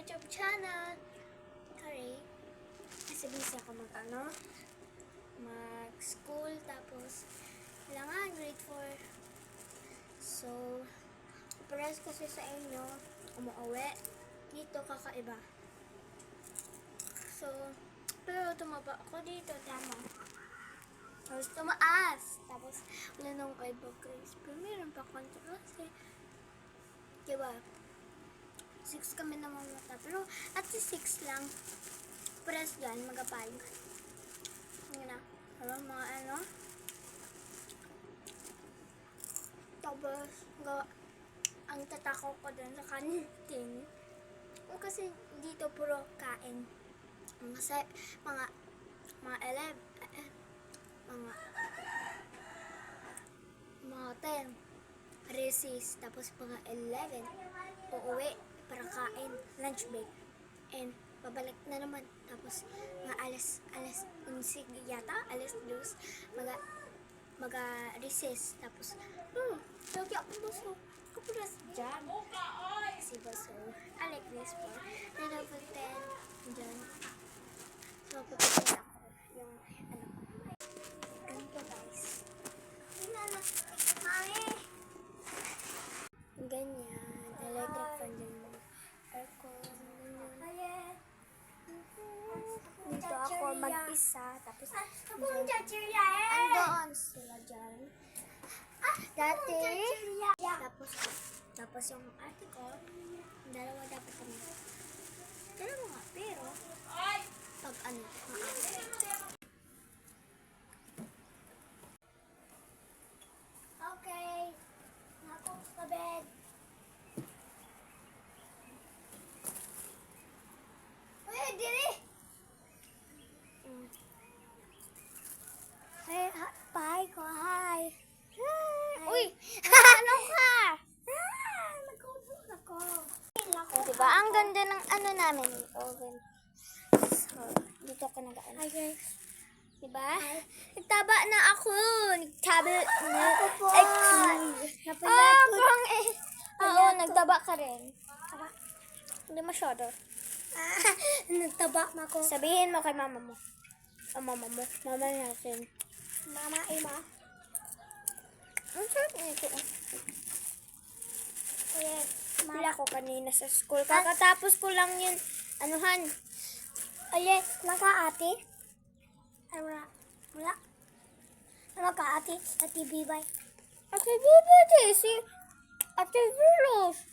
YouTube channel. Sorry. Kasi busy ako mag-school. Tapos, kailangan grade 4. So, pares kasi sa inyo, umuwi. Dito kakaiba. So, pero tumaba ako dito, tama. Tapos tumaas. Tapos, wala nang iba guys. Pero meron pa kontrase. Diba? 6 kami na mamata. Pero, at least 6 lang. Press dyan, magapag. Yun na. Mga ano. Tapos, ang tatakaw ko dun sa kantin. Kasi dito puro kain. Mga 11, mga 10, recess, tapos mga 11, uuwi para kain, lunch break, and babalik na naman, tapos mga alas 11 yata, alas 2, recess, tapos, lagi ako busog, kapulas dyan, kasi busog, I like this part, then level 10, dyan, so pupunta ako, yung, ganito guys, ganyan, electric fan din mo, aircon, ganyan. Dito ako mag-isa, tapos andoon sila dyan. Dati, tapos yung ate ko, dalawa dapat kami. Dalawa nga, pero, pag ano, okay, ako sa bed. Uy, dili! Hey, bye ko, hi! Uy! Ano ka? Nag-oven ako. Diba? Ang ganda ng ano namin, oven. So, dito ako nag-ano. Hi guys. Diba? Nagtaba na ako. Nagtaba na ako. Oo, nagtaba ka rin. Hindi masyado. Nagtaba na ako. Sabihin mo kay mama mo. Mama mo. Mama natin. Mama, Ima. Ang sarap nito. Wala ko kanina sa school. Kakatapos ko lang yun. Anuhan. Ulit, naka-ate? Ay, wala. Wala. Naka-ate? Ate Bibay. Ate Bibay, si Ate Velos.